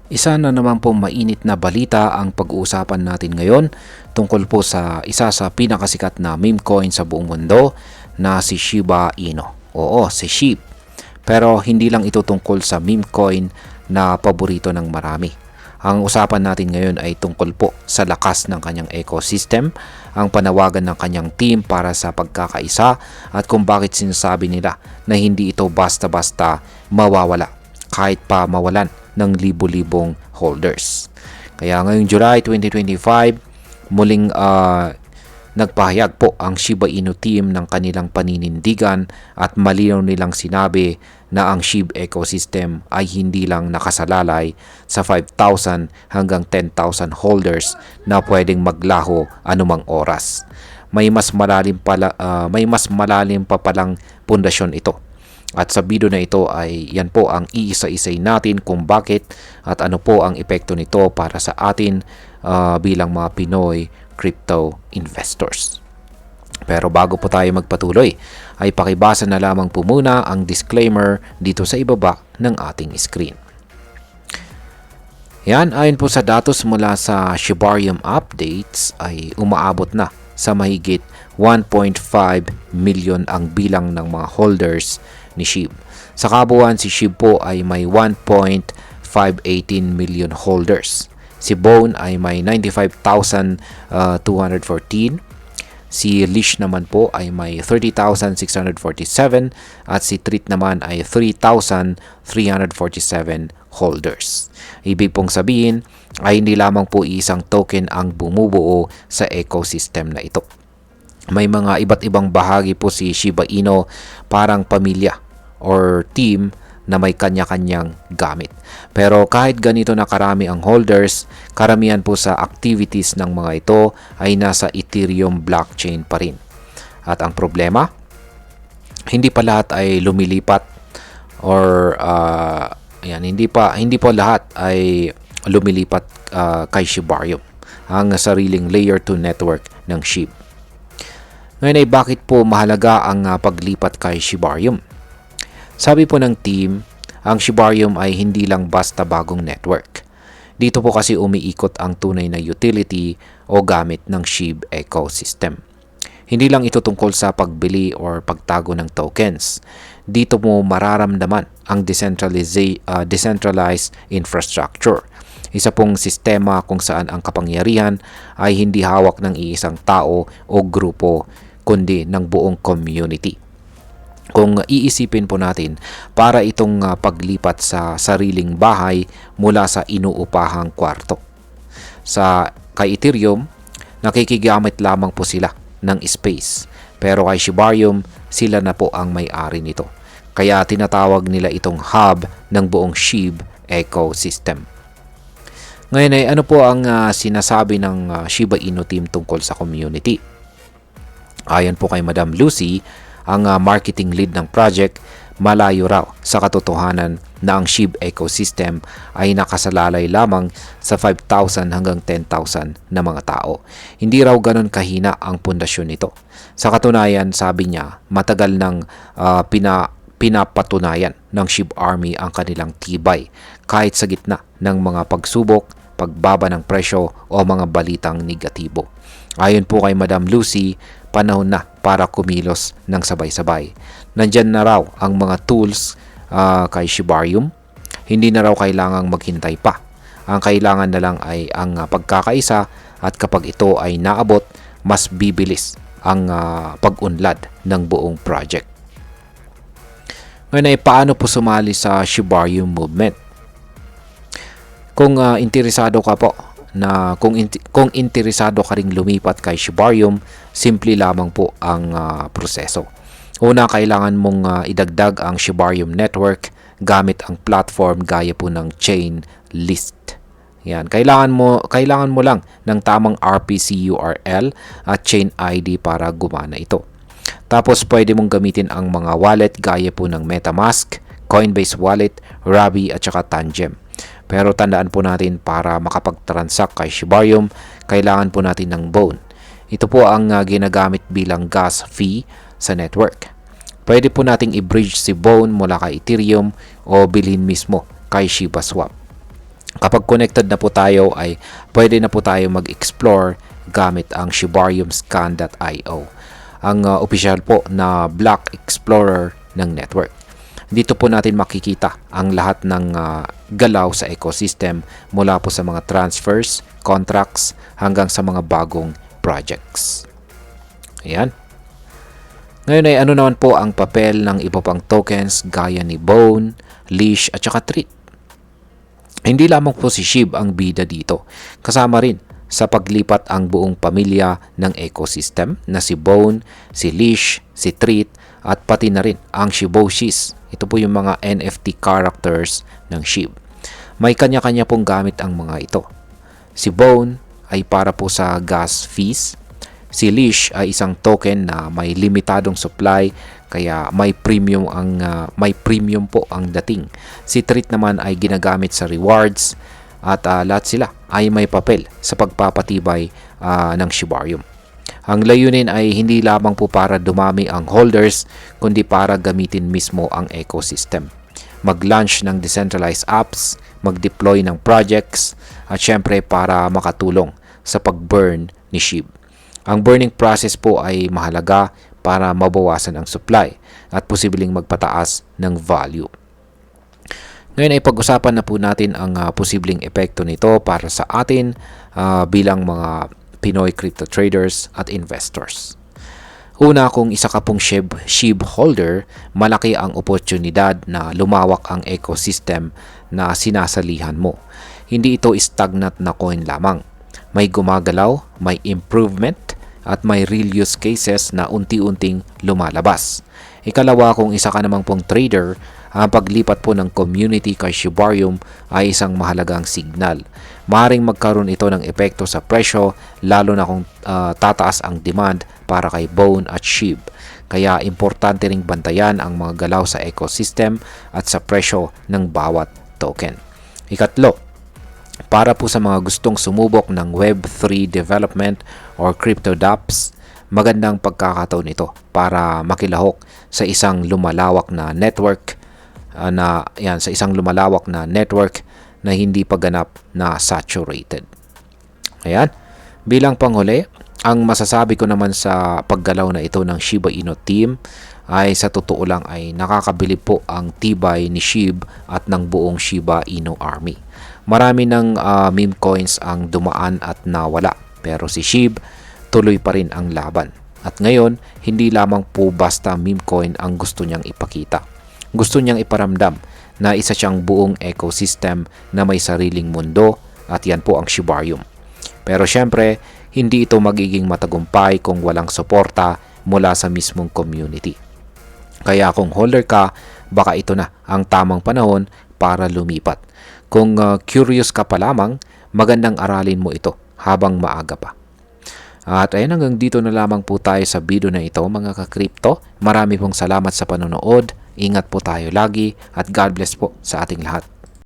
Isa na naman po mainit na balita ang pag-uusapan natin ngayon tungkol po sa isa sa pinakasikat na meme coin sa buong mundo na si Shiba Inu. Oo, si SHIB. Pero hindi lang ito tungkol sa meme coin na paborito ng marami. Ang usapan natin ngayon ay tungkol po sa lakas ng kanyang ecosystem, ang panawagan ng kanyang team para sa pagkakaisa at kung bakit sinasabi nila na hindi ito basta-basta mawawala kahit pa mawalan ng libo-libong holders. Kaya ngayong July 2025, muling nagpahayag po ang Shiba Inu team ng kanilang paninindigan at malinaw nilang sinabi na ang SHIB ecosystem ay hindi lang nakasalalay sa 5,000 hanggang 10,000 holders na pwedeng maglaho anumang oras. May mas malalim pa palang pundasyon ito. At sa video na ito ay yan po ang iisa-isay natin kung bakit at ano po ang epekto nito para sa atin bilang mga Pinoy crypto investors. Pero bago po tayo magpatuloy, ay pakibasa na lamang po muna ang disclaimer dito sa ibaba ng ating screen. Yan, ayon po sa datos mula sa Shibarium Updates ay umaabot na sa mahigit 1.5 million ang bilang ng mga holders ni SHIB. Sa kabuuan, si SHIB po ay may 1.518 million holders. Si Bone ay may 95,214. Si Leash naman po ay may 30,647 at si Treat naman ay 3,347 holders. Ibig pong sabihin ay hindi lamang po isang token ang bumubuo sa ecosystem na ito. May mga iba't ibang bahagi po si Shiba Inu, parang pamilya or team na may kanya-kanyang gamit. Pero kahit ganito na karami ang holders, karamihan po sa activities ng mga ito ay nasa Ethereum blockchain pa rin. At ang problema, hindi pa lahat ay lumilipat or hindi po lahat ay lumilipat kay Shibarium, ang sariling layer 2 network ng SHIB. Ngayon ay bakit po mahalaga ang paglipat kay Shibarium? Sabi po ng team, ang Shibarium ay hindi lang basta bagong network. Dito po kasi umiikot ang tunay na utility o gamit ng SHIB ecosystem. Hindi lang ito tungkol sa pagbili or pagtago ng tokens. Dito mo mararamdaman ang decentralized infrastructure. Isa pong sistema kung saan ang kapangyarihan ay hindi hawak ng iisang tao o grupo, kundi ng buong community. Kung iisipin po natin, para itong paglipat sa sariling bahay mula sa inuupahang kwarto. Kay Ethereum, nakikigamit lamang po sila ng space. Pero kay Shibarium, sila na po ang may-ari nito. Kaya tinatawag nila itong hub ng buong SHIB ecosystem. Ngayon ay ano po ang sinasabi ng Shiba Inu team tungkol sa community? Ayon po kay Madam Lucy, ang marketing lead ng project, malayo raw sa katotohanan na ang SHIB ecosystem ay nakasalalay lamang sa 5,000 hanggang 10,000 na mga tao. Hindi raw ganun kahina ang pundasyon nito. Sa katunayan, sabi niya, matagal nang pinapatunayan ng SHIB Army ang kanilang tibay kahit sa gitna ng mga pagsubok, pagbaba ng presyo o mga balitang negatibo. Ayon po kay Madam Lucy, panahon na para kumilos ng sabay-sabay. Nandyan na raw ang mga tools kay Shibarium. Hindi na raw kailangang maghintay pa. Ang kailangan na lang ay ang pagkakaisa at kapag ito ay naabot, mas bibilis ang pag-unlad ng buong project. Ngayon ay paano po sumali sa Shibarium movement? Kung interesado ka po na kung interesado ka ring lumipat kay Shibarium, simple lamang po ang proseso. Una, kailangan mong idagdag ang Shibarium network gamit ang platform gaya po ng Chainlist. Yan, kailangan mo lang ng tamang RPC URL at chain ID para gumana ito. Tapos pwede mong gamitin ang mga wallet gaya po ng MetaMask, Coinbase Wallet, Rabi at saka Tangem. Pero tandaan po natin, para makapag-transact kay Shibarium, kailangan po natin ng Bone. Ito po ang ginagamit bilang gas fee sa network. Pwede po nating i-bridge si Bone mula kay Ethereum o bilhin mismo kay ShibaSwap. Kapag connected na po tayo ay pwede na po tayo mag-explore gamit ang shibariumscan.io, ang opisyal po na block explorer ng network. Dito po natin makikita ang lahat ng galaw sa ecosystem mula po sa mga transfers, contracts hanggang sa mga bagong projects. Ayan. Ngayon ay ano naman po ang papel ng iba pang tokens gaya ni Bone, Leash at saka Treat. Hindi lamang po si SHIB ang bida dito. Kasama rin sa paglipat ang buong pamilya ng ecosystem na si Bone, si Leash, si Treat at pati na rin ang Shiboshis. Ito po yung mga NFT characters ng SHIB. May kanya-kanya pong gamit ang mga ito. Si Bone ay para po sa gas fees. Si Leash ay isang token na may limitadong supply kaya may premium po ang dating. Si Treat naman ay ginagamit sa rewards at lahat sila ay may papel sa pagpapatibay ng Shibarium. Ang layunin ay hindi lamang po para dumami ang holders kundi para gamitin mismo ang ecosystem. Mag-launch ng decentralized apps, mag-deploy ng projects at syempre para makatulong sa pag-burn ni SHIB. Ang burning process po ay mahalaga para mabawasan ang supply at posibleng magpataas ng value. Ngayon ay pag-usapan na po natin ang posibleng epekto nito para sa atin bilang mga Pinoy crypto traders at investors. Una, kung isa ka pong SHIB holder, malaki ang oportunidad na lumawak ang ecosystem na sinasalihan mo. Hindi ito stagnant na coin lamang. May gumagalaw, may improvement, at may real use cases na unti-unting lumalabas. Ikalawa, kung isa ka namang pong trader, ang paglipat po ng community kay Shibarium ay isang mahalagang signal. Maaaring magkaroon ito ng epekto sa presyo lalo na kung tataas ang demand para kay Bone at SHIB. Kaya importante ring bantayan ang mga galaw sa ecosystem at sa presyo ng bawat token. Ikatlo, para po sa mga gustong sumubok ng Web3 development or crypto dApps, magandang pagkakataon ito para makilahok sa isang lumalawak na network na hindi pa ganap na saturated. Ayan. Bilang panghuli, ang masasabi ko naman sa paggalaw na ito ng Shiba Inu team ay sa totoo lang ay nakakabilib po ang tibay ni SHIB at ng buong Shiba Inu army. Marami ng meme coins ang dumaan at nawala, pero si SHIB tuloy pa rin ang laban. At ngayon, hindi lamang po basta meme coin ang gusto niyang ipakita. Gusto niyang iparamdam na isa siyang buong ecosystem na may sariling mundo at yan po ang Shibarium. Pero syempre, hindi ito magiging matagumpay kung walang suporta mula sa mismong community. Kaya kung holder ka, baka ito na ang tamang panahon para lumipat. Kung curious ka pa lamang, magandang aralin mo ito habang maaga pa. At ayun, hanggang dito na lamang po tayo sa video na ito mga ka-crypto. Marami pong salamat sa panonood. Ingat po tayo lagi at God bless po sa ating lahat.